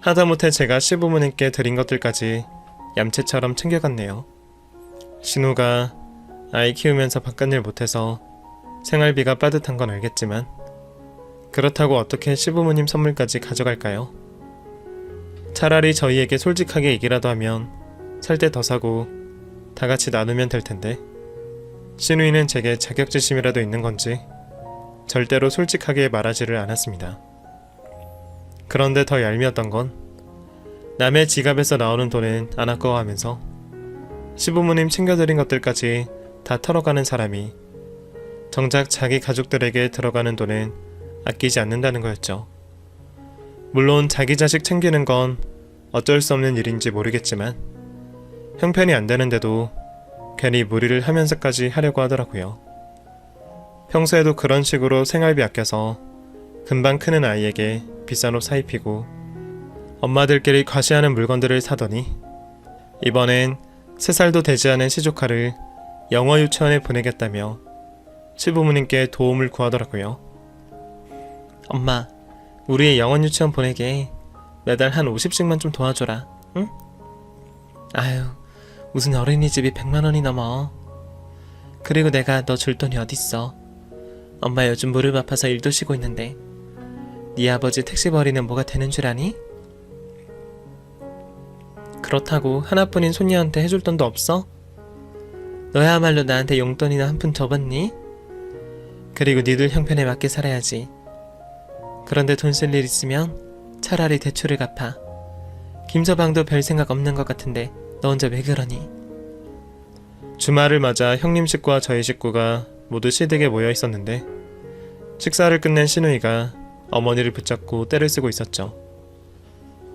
하다못해 제가 시부모님께 드린 것들까지 얌체처럼 챙겨갔네요. 신우가 아이 키우면서 바깥일 못해서 생활비가 빠듯한 건 알겠지만 그렇다고 어떻게 시부모님 선물까지 가져갈까요? 차라리 저희에게 솔직하게 얘기라도 하면 살 때 더 사고 다 같이 나누면 될 텐데 신우이는 제게 자격지심이라도 있는 건지 절대로 솔직하게 말하지를 않았습니다. 그런데 더 얄미웠던 건 남의 지갑에서 나오는 돈은 안 아까워하면서 시부모님 챙겨드린 것들까지 다 털어가는 사람이 정작 자기 가족들에게 들어가는 돈은 아끼지 않는다는 거였죠. 물론 자기 자식 챙기는 건 어쩔 수 없는 일인지 모르겠지만 형편이 안 되는데도 괜히 무리를 하면서까지 하려고 하더라고요. 평소에도 그런 식으로 생활비 아껴서 금방 크는 아이에게 비싼 옷 사입히고 엄마들끼리 과시하는 물건들을 사더니 이번엔 3살도 되지 않은 시조카를 영어 유치원에 보내겠다며 시부모님께 도움을 구하더라고요. 엄마, 우리 애 영어 유치원 보내게 매달 한 50씩만 좀 도와줘라, 응? 아유, 무슨 어린이집이 100만원이 넘어. 그리고 내가 너 줄 돈이 어딨어. 엄마 요즘 무릎 아파서 일도 쉬고 있는데 네 아버지 택시벌이는 뭐가 되는 줄 아니? 그렇다고 하나뿐인 손녀한테 해줄 돈도 없어? 너야말로 나한테 용돈이나 한 푼 줘봤니? 그리고 니들 형편에 맞게 살아야지. 그런데 돈 쓸 일 있으면 차라리 대출을 갚아. 김서방도 별 생각 없는 것 같은데 너 혼자 왜 그러니? 주말을 맞아 형님 식구와 저희 식구가 모두 시댁에 모여 있었는데 식사를 끝낸 신우이가 어머니를 붙잡고 떼를 쓰고 있었죠.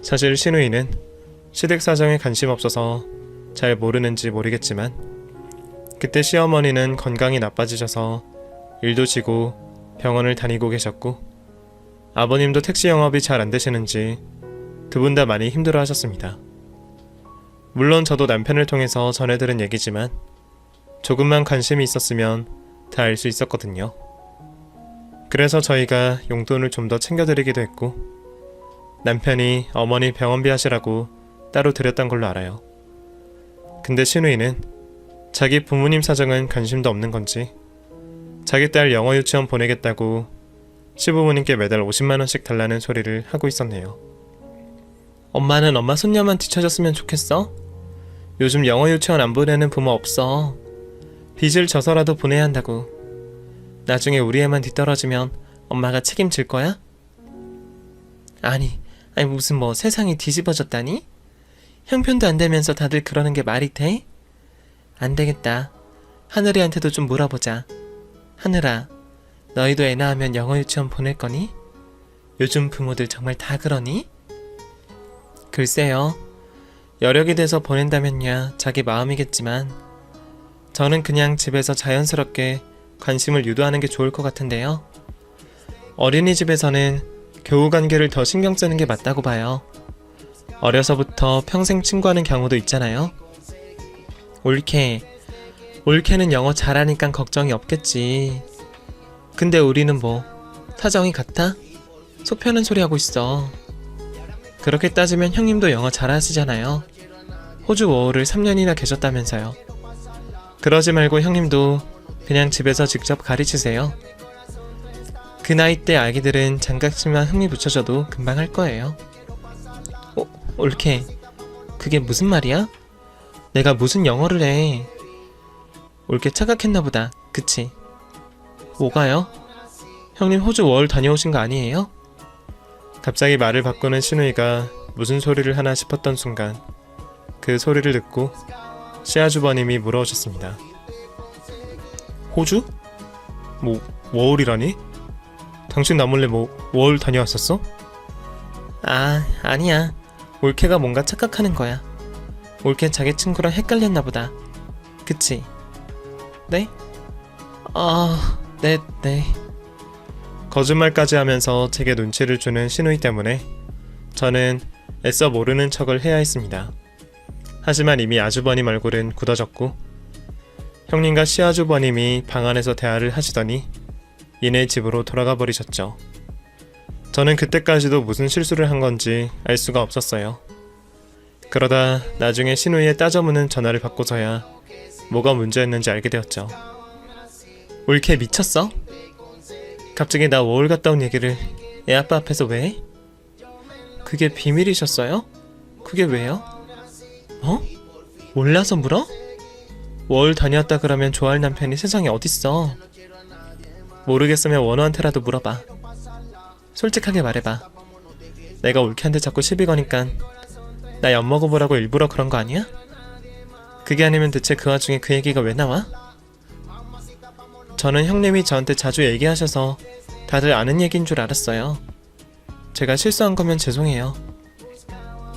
사실 신우이는 시댁 사정에 관심 없어서 잘 모르는지 모르겠지만 그때 시어머니는 건강이 나빠지셔서 일도 지고 병원을 다니고 계셨고 아버님도 택시 영업이 잘 안 되시는지 두 분 다 많이 힘들어 하셨습니다. 물론 저도 남편을 통해서 전해들은 얘기지만 조금만 관심이 있었으면 다 알 수 있었거든요. 그래서 저희가 용돈을 좀 더 챙겨드리기도 했고 남편이 어머니 병원비 하시라고 따로 드렸던 걸로 알아요. 근데 신우이는 자기 부모님 사정은 관심도 없는 건지 자기 딸 영어 유치원 보내겠다고 시부모님께 매달 50만원씩 달라는 소리를 하고 있었네요. 엄마는 엄마 손녀만 뒤처졌으면 좋겠어? 요즘 영어 유치원 안 보내는 부모 없어. 빚을 져서라도 보내야 한다고. 나중에 우리 애만 뒤떨어지면 엄마가 책임질 거야? 아니 무슨 뭐 세상이 뒤집어졌다니? 형편도 안 되면서 다들 그러는 게 말이 돼? 안 되겠다. 하늘이한테도 좀 물어보자. 하늘아, 너희도 애 낳으면 영어 유치원 보낼 거니? 요즘 부모들 정말 다 그러니? 글쎄요. 여력이 돼서 보낸다면야 자기 마음이겠지만 저는 그냥 집에서 자연스럽게 관심을 유도하는 게 좋을 것 같은데요. 어린이집에서는 교우 관계를 더 신경 쓰는 게 맞다고 봐요. 어려서부터 평생 친구하는 경우도 있잖아요. 올케는 영어 잘하니까 걱정이 없겠지. 근데 우리는 뭐 사정이 같아? 속 편한 소리 하고 있어. 그렇게 따지면 형님도 영어 잘하시잖아요. 호주 워홀을 3년이나 계셨다면서요. 그러지 말고 형님도 그냥 집에서 직접 가르치세요. 그 나이 때 아기들은 장갑치만 흥미 붙여줘도 금방 할 거예요. 올케, 그게 무슨 말이야? 내가 무슨 영어를 해. 올케 착각했나 보다. 그치? 뭐가요? 형님 호주 워홀 다녀오신 거 아니에요? 갑자기 말을 바꾸는 신우이가 무슨 소리를 하나 싶었던 순간 그 소리를 듣고 시아주버님이 물어오셨습니다. 호주? 뭐 워홀이라니? 당신 나 몰래 뭐 워홀 다녀왔었어? 아니야. 올케가 뭔가 착각하는 거야. 올케 자기 친구랑 헷갈렸나 보다. 그치? 네? 네. 거짓말까지 하면서 제게 눈치를 주는 신우이 때문에 저는 애써 모르는 척을 해야 했습니다. 하지만 이미 아주버님 얼굴은 굳어졌고 형님과 시아주버님이 방 안에서 대화를 하시더니 이내 집으로 돌아가 버리셨죠. 저는 그때까지도 무슨 실수를 한 건지 알 수가 없었어요. 그러다 나중에 신우이의 따져묻는 전화를 받고서야 뭐가 문제였는지 알게 되었죠. 올케 미쳤어? 갑자기 나 워홀 갔다 온 얘기를 애 아빠 앞에서 왜 해? 그게 비밀이셨어요? 그게 왜요? 어? 몰라서 물어? 워홀 다녀왔다 그러면 좋아할 남편이 세상에 어딨어. 모르겠으면 원호한테라도 물어봐. 솔직하게 말해봐. 내가 올케한테 자꾸 시비 거니까 나 엿먹어보라고 일부러 그런 거 아니야? 그게 아니면 대체 그 와중에 그 얘기가 왜 나와? 저는 형님이 저한테 자주 얘기하셔서 다들 아는 얘기인 줄 알았어요. 제가 실수한 거면 죄송해요.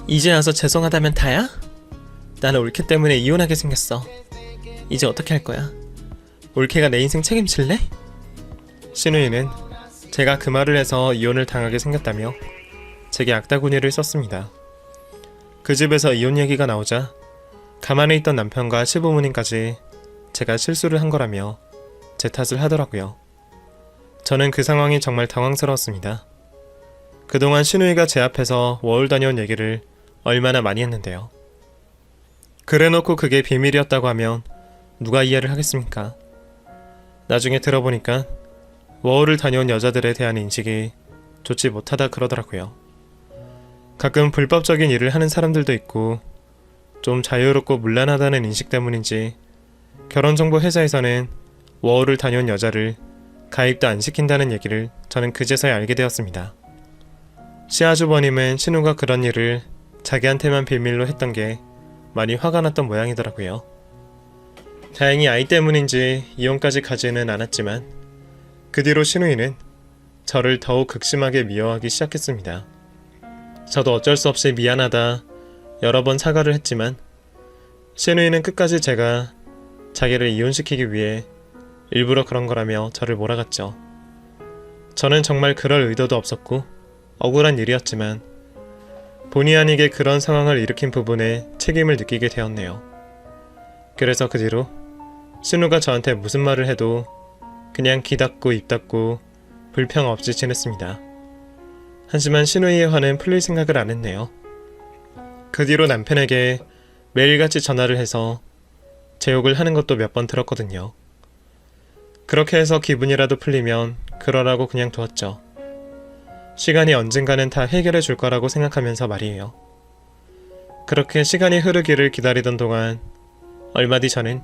이제 와서 죄송하다면 다야? 나는 올케 때문에 이혼하게 생겼어. 이제 어떻게 할 거야? 올케가 내 인생 책임질래? 신우이는 제가 그 말을 해서 이혼을 당하게 생겼다며 제게 악다구니를 썼습니다. 그 집에서 이혼 얘기가 나오자 가만히 있던 남편과 시부모님까지 제가 실수를 한 거라며 제 탓을 하더라고요. 저는 그 상황이 정말 당황스러웠습니다. 그동안 신우이가 제 앞에서 워홀 다녀온 얘기를 얼마나 많이 했는데요. 그래놓고 그게 비밀이었다고 하면 누가 이해를 하겠습니까? 나중에 들어보니까 워홀을 다녀온 여자들에 대한 인식이 좋지 못하다 그러더라고요. 가끔 불법적인 일을 하는 사람들도 있고 좀 자유롭고 문란하다는 인식 때문인지 결혼정보 회사에서는 워홀을 다녀온 여자를 가입도 안 시킨다는 얘기를 저는 그제서야 알게 되었습니다. 시아주버님은 신우가 그런 일을 자기한테만 비밀로 했던 게 많이 화가 났던 모양이더라고요. 다행히 아이 때문인지 이혼까지 가지는 않았지만 그 뒤로 신우이는 저를 더욱 극심하게 미워하기 시작했습니다. 저도 어쩔 수 없이 미안하다 여러 번 사과를 했지만 신우이는 끝까지 제가 자기를 이혼시키기 위해 일부러 그런 거라며 저를 몰아갔죠. 저는 정말 그럴 의도도 없었고 억울한 일이었지만 본의 아니게 그런 상황을 일으킨 부분에 책임을 느끼게 되었네요. 그래서 그 뒤로 신우가 저한테 무슨 말을 해도 그냥 귀 닫고 입 닫고 불평 없이 지냈습니다. 하지만 신우이의 화는 풀릴 생각을 안 했네요. 그 뒤로 남편에게 매일같이 전화를 해서 제 욕을 하는 것도 몇 번 들었거든요. 그렇게 해서 기분이라도 풀리면 그러라고 그냥 두었죠. 시간이 언젠가는 다 해결해 줄 거라고 생각하면서 말이에요. 그렇게 시간이 흐르기를 기다리던 동안 얼마 뒤 저는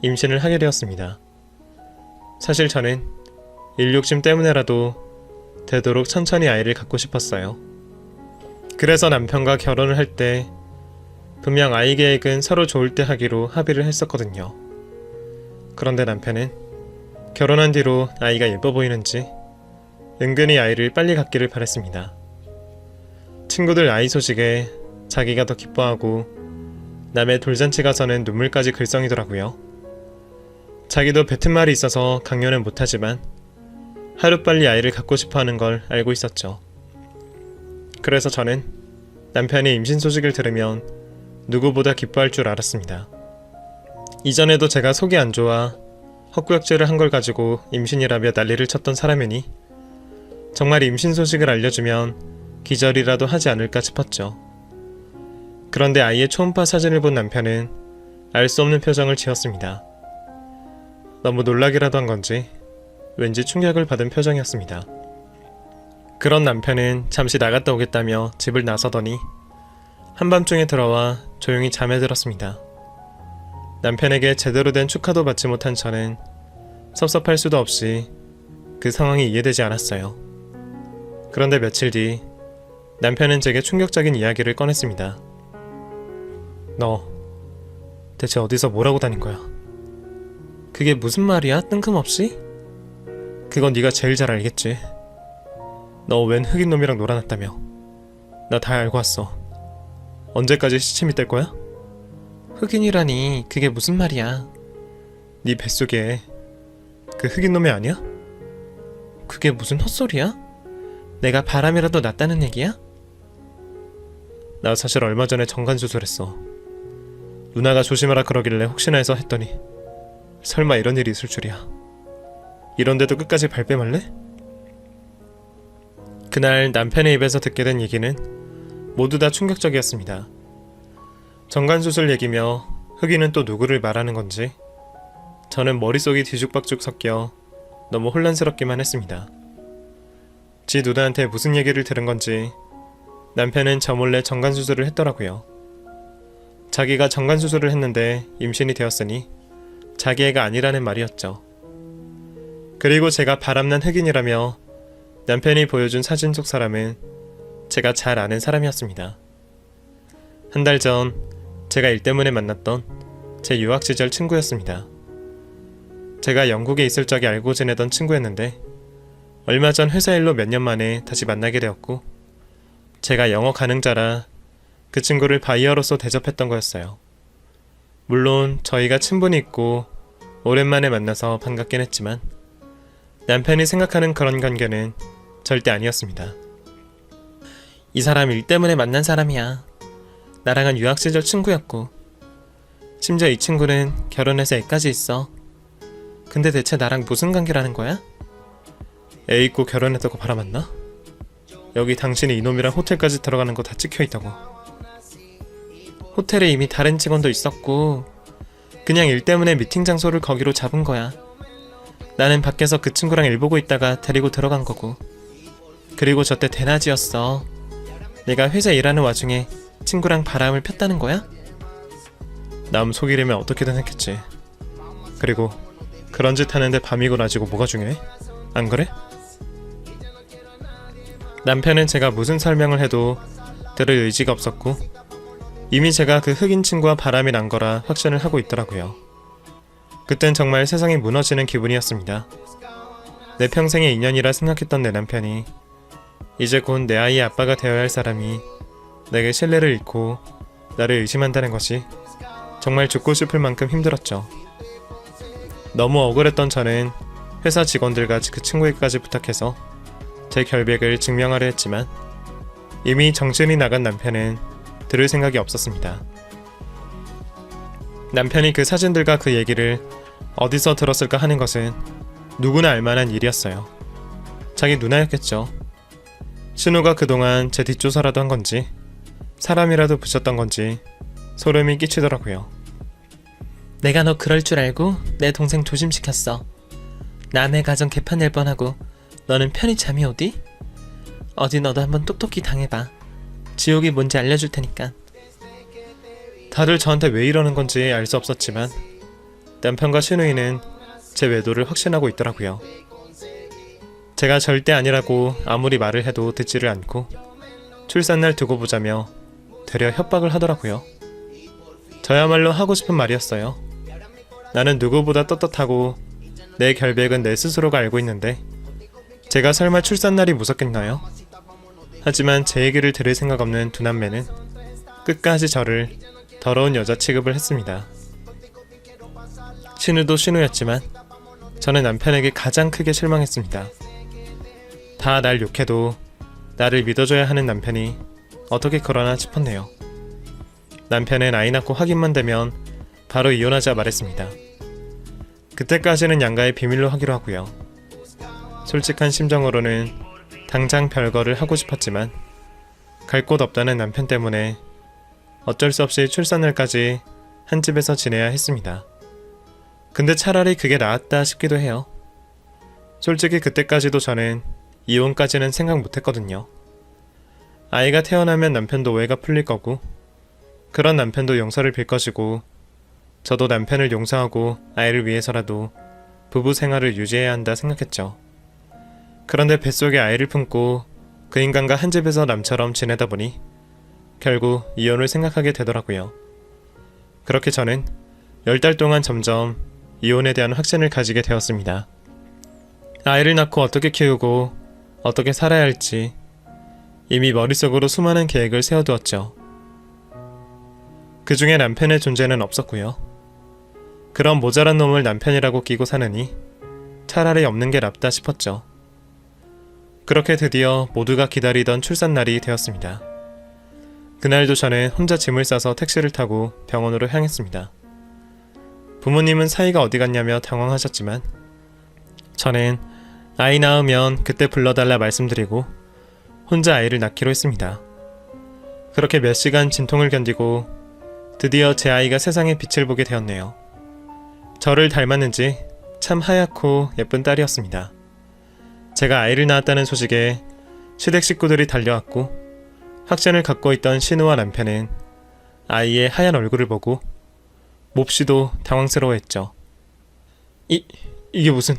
임신을 하게 되었습니다. 사실 저는 일욕심 때문에라도 되도록 천천히 아이를 갖고 싶었어요. 그래서 남편과 결혼을 할 때 분명 아이 계획은 서로 좋을 때 하기로 합의를 했었거든요. 그런데 남편은 결혼한 뒤로 아이가 예뻐 보이는지 은근히 아이를 빨리 갖기를 바랬습니다. 친구들 아이 소식에 자기가 더 기뻐하고 남의 돌잔치 가서는 눈물까지 글썽이더라고요. 자기도 뱉은 말이 있어서 강요는 못하지만 하루빨리 아이를 갖고 싶어하는 걸 알고 있었죠. 그래서 저는 남편의 임신 소식을 들으면 누구보다 기뻐할 줄 알았습니다. 이전에도 제가 속이 안 좋아 헛구역질을 한 걸 가지고 임신이라며 난리를 쳤던 사람이니 정말 임신 소식을 알려주면 기절이라도 하지 않을까 싶었죠. 그런데 아이의 초음파 사진을 본 남편은 알 수 없는 표정을 지었습니다. 너무 놀라기라도 한 건지 왠지 충격을 받은 표정이었습니다. 그런 남편은 잠시 나갔다 오겠다며 집을 나서더니 한밤중에 들어와 조용히 잠에 들었습니다. 남편에게 제대로 된 축하도 받지 못한 저는 섭섭할 수도 없이 그 상황이 이해되지 않았어요. 그런데 며칠 뒤 남편은 제게 충격적인 이야기를 꺼냈습니다. 너 대체 어디서 뭐라고 다닌 거야? 그게 무슨 말이야? 뜬금없이? 그건 네가 제일 잘 알겠지. 너 웬 흑인 놈이랑 놀아났다며. 나 다 알고 왔어. 언제까지 시침이 뗄 거야? 흑인이라니 그게 무슨 말이야. 네 뱃속에 그 흑인 놈이 아니야? 그게 무슨 헛소리야? 내가 바람이라도 났다는 얘기야? 나 사실 얼마 전에 정관수술했어. 누나가 조심하라 그러길래 혹시나 해서 했더니 설마 이런 일이 있을 줄이야. 이런데도 끝까지 발뺌할래? 그날 남편의 입에서 듣게 된 얘기는 모두 다 충격적이었습니다. 정관수술 얘기며 흑인은 또 누구를 말하는 건지 저는 머릿속이 뒤죽박죽 섞여 너무 혼란스럽기만 했습니다. 지 누나한테 무슨 얘기를 들은 건지 남편은 저 몰래 정관수술을 했더라고요. 자기가 정관수술을 했는데 임신이 되었으니 자기 애가 아니라는 말이었죠. 그리고 제가 바람난 흑인이라며 남편이 보여준 사진 속 사람은 제가 잘 아는 사람이었습니다. 한 달 전 제가 일 때문에 만났던 제 유학 시절 친구였습니다. 제가 영국에 있을 적에 알고 지내던 친구였는데 얼마 전 회사 일로 몇 년 만에 다시 만나게 되었고 제가 영어 가능자라 그 친구를 바이어로서 대접했던 거였어요. 물론 저희가 친분이 있고 오랜만에 만나서 반갑긴 했지만 남편이 생각하는 그런 관계는 절대 아니었습니다. 이 사람 일 때문에 만난 사람이야. 나랑은 유학 시절 친구였고 심지어 이 친구는 결혼해서 애까지 있어. 근데 대체 나랑 무슨 관계라는 거야? 애 있고 결혼했다고 바라봤나? 여기 당신이 이놈이랑 호텔까지 들어가는 거 다 찍혀있다고. 호텔에 이미 다른 직원도 있었고 그냥 일 때문에 미팅 장소를 거기로 잡은 거야. 나는 밖에서 그 친구랑 일 보고 있다가 데리고 들어간 거고. 그리고 저때 대낮이었어. 내가 회사 일하는 와중에 친구랑 바람을 폈다는 거야? 남 속이려면 어떻게든 했겠지. 그리고 그런 짓 하는데 밤이고 낮이고 뭐가 중요해? 안 그래? 남편은 제가 무슨 설명을 해도 들을 의지가 없었고 이미 제가 그 흑인 친구와 바람이 난 거라 확신을 하고 있더라고요. 그땐 정말 세상이 무너지는 기분이었습니다. 내 평생의 인연이라 생각했던 내 남편이 이제 곧 내 아이의 아빠가 되어야 할 사람이 내게 신뢰를 잃고 나를 의심한다는 것이 정말 죽고 싶을 만큼 힘들었죠. 너무 억울했던 저는 회사 직원들과 그 친구에게까지 부탁해서 제 결백을 증명하려 했지만 이미 정신이 나간 남편은 들을 생각이 없었습니다. 남편이 그 사진들과 그 얘기를 어디서 들었을까 하는 것은 누구나 알만한 일이었어요. 자기 누나였겠죠. 신우가 그동안 제 뒷조사라도 한 건지 사람이라도 붙였던 건지 소름이 끼치더라고요. 내가 너 그럴 줄 알고 내 동생 조심시켰어. 남의 가정 개판낼 뻔하고 너는 편히 잠이 오디? 어디 너도 한번 똑똑히 당해봐. 지옥이 뭔지 알려줄 테니까. 다들 저한테 왜 이러는 건지 알 수 없었지만 남편과 신우이는 제 외도를 확신하고 있더라고요. 제가 절대 아니라고 아무리 말을 해도 듣지를 않고 출산날 두고 보자며 되려 협박을 하더라고요. 저야말로 하고 싶은 말이었어요. 나는 누구보다 떳떳하고 내 결백은 내 스스로가 알고 있는데 제가 설마 출산날이 무섭겠나요? 하지만 제 얘기를 들을 생각 없는 두 남매는 끝까지 저를 더러운 여자 취급을 했습니다. 신우도 신우였지만 저는 남편에게 가장 크게 실망했습니다. 다 날 욕해도 나를 믿어줘야 하는 남편이 어떻게 그러나 싶었네요. 남편은 아이 낳고 확인만 되면 바로 이혼하자 말했습니다. 그때까지는 양가의 비밀로 하기로 하고요. 솔직한 심정으로는 당장 별거를 하고 싶었지만 갈 곳 없다는 남편 때문에 어쩔 수 없이 출산날까지 한 집에서 지내야 했습니다. 근데 차라리 그게 나았다 싶기도 해요. 솔직히 그때까지도 저는 이혼까지는 생각 못했거든요. 아이가 태어나면 남편도 오해가 풀릴 거고 그런 남편도 용서를 빌 것이고 저도 남편을 용서하고 아이를 위해서라도 부부 생활을 유지해야 한다 생각했죠. 그런데 뱃속에 아이를 품고 그 인간과 한 집에서 남처럼 지내다 보니 결국 이혼을 생각하게 되더라고요. 그렇게 저는 10달 동안 점점 이혼에 대한 확신을 가지게 되었습니다. 아이를 낳고 어떻게 키우고 어떻게 살아야 할지 이미 머릿속으로 수많은 계획을 세워두었죠. 그 중에 남편의 존재는 없었고요. 그런 모자란 놈을 남편이라고 끼고 사느니 차라리 없는 게 낫다 싶었죠. 그렇게 드디어 모두가 기다리던 출산날이 되었습니다. 그날도 저는 혼자 짐을 싸서 택시를 타고 병원으로 향했습니다. 부모님은 사이가 어디 갔냐며 당황하셨지만 저는 아이 낳으면 그때 불러달라 말씀드리고 혼자 아이를 낳기로 했습니다. 그렇게 몇 시간 진통을 견디고 드디어 제 아이가 세상의 빛을 보게 되었네요. 저를 닮았는지 참 하얗고 예쁜 딸이었습니다. 제가 아이를 낳았다는 소식에 시댁 식구들이 달려왔고 확신을 갖고 있던 신우와 남편은 아이의 하얀 얼굴을 보고 몹시도 당황스러워했죠. 이게 무슨...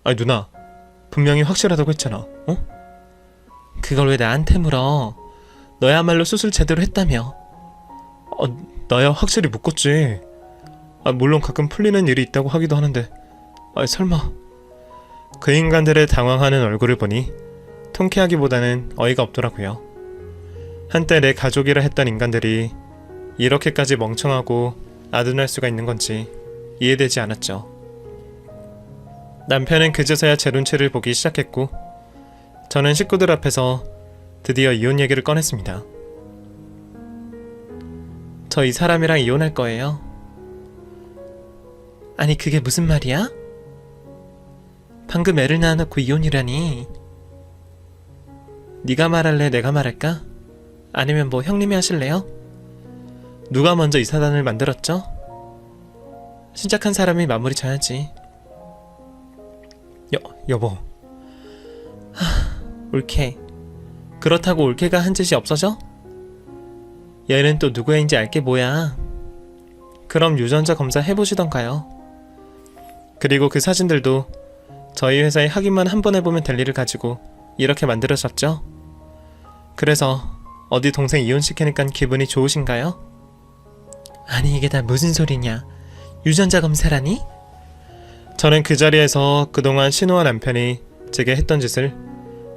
아니 누나, 분명히 확실하다고 했잖아. 어? 그걸 왜 나한테 물어? 너야말로 수술 제대로 했다며. 나야 확실히 묶었지. 물론 가끔 풀리는 일이 있다고 하기도 하는데 설마... 그 인간들의 당황하는 얼굴을 보니 통쾌하기보다는 어이가 없더라고요. 한때 내 가족이라 했던 인간들이 이렇게까지 멍청하고 아둔할 수가 있는 건지 이해되지 않았죠. 남편은 그제서야 제 눈치를 보기 시작했고 저는 식구들 앞에서 드디어 이혼 얘기를 꺼냈습니다. 저 이 사람이랑 이혼할 거예요. 아니 그게 무슨 말이야? 방금 애를 낳아놓고 이혼이라니. 네가 말할래 내가 말할까? 아니면 뭐 형님이 하실래요? 누가 먼저 이 사단을 만들었죠? 신작한 사람이 마무리 져야지. 여보. 올케. 그렇다고 올케가 한 짓이 없어져? 얘는 또 누구 애인지 알게 뭐야. 그럼 유전자 검사 해보시던가요. 그리고 그 사진들도 저희 회사에 확인만 한 번 해보면 될 일을 가지고 이렇게 만들어졌죠? 그래서 어디 동생 이혼시키니까 기분이 좋으신가요? 아니 이게 다 무슨 소리냐. 유전자 검사라니? 저는 그 자리에서 그동안 신우와 남편이 제게 했던 짓을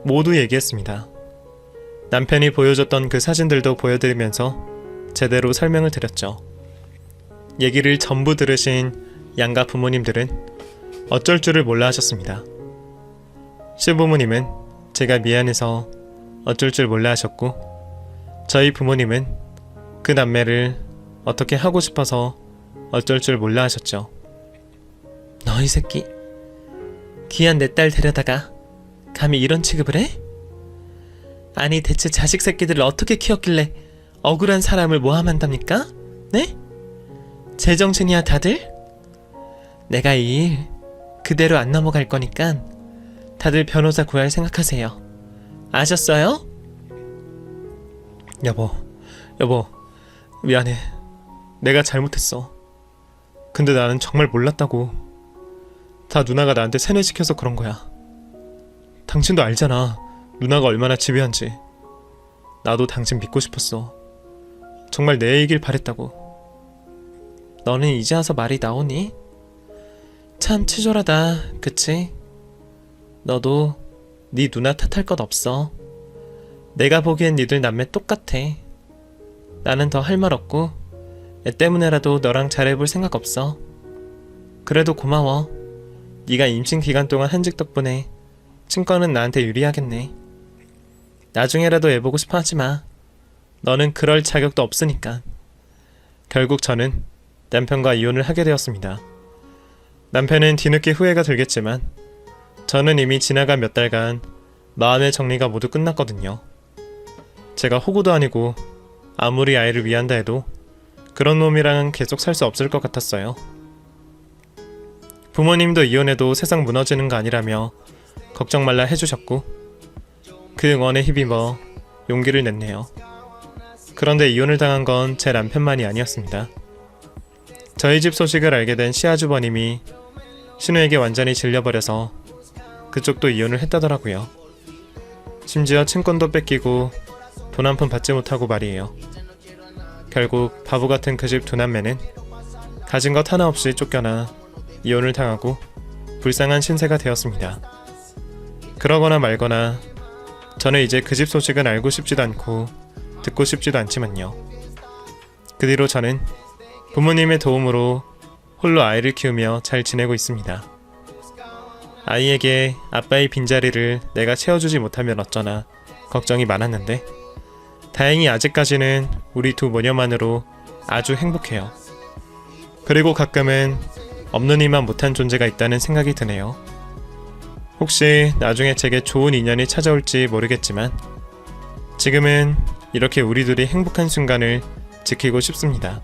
모두 얘기했습니다. 남편이 보여줬던 그 사진들도 보여드리면서 제대로 설명을 드렸죠. 얘기를 전부 들으신 양가 부모님들은 어쩔 줄을 몰라 하셨습니다. 시부모님은 제가 미안해서 어쩔 줄 몰라 하셨고 저희 부모님은 그 남매를 어떻게 하고 싶어서 어쩔 줄 몰라 하셨죠. 너 이 새끼, 귀한 내 딸 데려다가 감히 이런 취급을 해? 아니 대체 자식 새끼들을 어떻게 키웠길래 억울한 사람을 모함한답니까? 네? 제정신이야 다들? 내가 이 일 그대로 안 넘어갈 거니까 다들 변호사 구할 생각하세요. 아셨어요? 여보 미안해. 내가 잘못했어. 근데 나는 정말 몰랐다고. 다 누나가 나한테 세뇌시켜서 그런 거야. 당신도 알잖아. 누나가 얼마나 집요한지. 나도 당신 믿고 싶었어. 정말 내 얘기를 바랬다고. 너는 이제 와서 말이 나오니? 참 치졸하다, 그치? 너도 네 누나 탓할 것 없어. 내가 보기엔 니들 남매 똑같아. 나는 더 할 말 없고 애 때문에라도 너랑 잘해볼 생각 없어. 그래도 고마워. 네가 임신 기간 동안 한직 덕분에 친권은 나한테 유리하겠네. 나중에라도 애 보고 싶어 하지마. 너는 그럴 자격도 없으니까. 결국 저는 남편과 이혼을 하게 되었습니다. 남편은 뒤늦게 후회가 들겠지만 저는 이미 지나간 몇 달간 마음의 정리가 모두 끝났거든요. 제가 호구도 아니고 아무리 아이를 위한다 해도 그런 놈이랑은 계속 살 수 없을 것 같았어요. 부모님도 이혼해도 세상 무너지는 거 아니라며 걱정 말라 해주셨고 그 응원에 힘입어 용기를 냈네요. 그런데 이혼을 당한 건 제 남편만이 아니었습니다. 저희 집 소식을 알게 된 시아주버님이 신우에게 완전히 질려버려서 그쪽도 이혼을 했다더라고요. 심지어 친권도 뺏기고 돈 한 푼 받지 못하고 말이에요. 결국 바보 같은 그 집 두 남매는 가진 것 하나 없이 쫓겨나 이혼을 당하고 불쌍한 신세가 되었습니다. 그러거나 말거나 저는 이제 그 집 소식은 알고 싶지도 않고 듣고 싶지도 않지만요. 그 뒤로 저는 부모님의 도움으로 홀로 아이를 키우며 잘 지내고 있습니다. 아이에게 아빠의 빈자리를 내가 채워주지 못하면 어쩌나 걱정이 많았는데 다행히 아직까지는 우리 두 모녀만으로 아주 행복해요. 그리고 가끔은 없는 이만 못한 존재가 있다는 생각이 드네요. 혹시 나중에 제게 좋은 인연이 찾아올지 모르겠지만 지금은 이렇게 우리 둘이 행복한 순간을 지키고 싶습니다.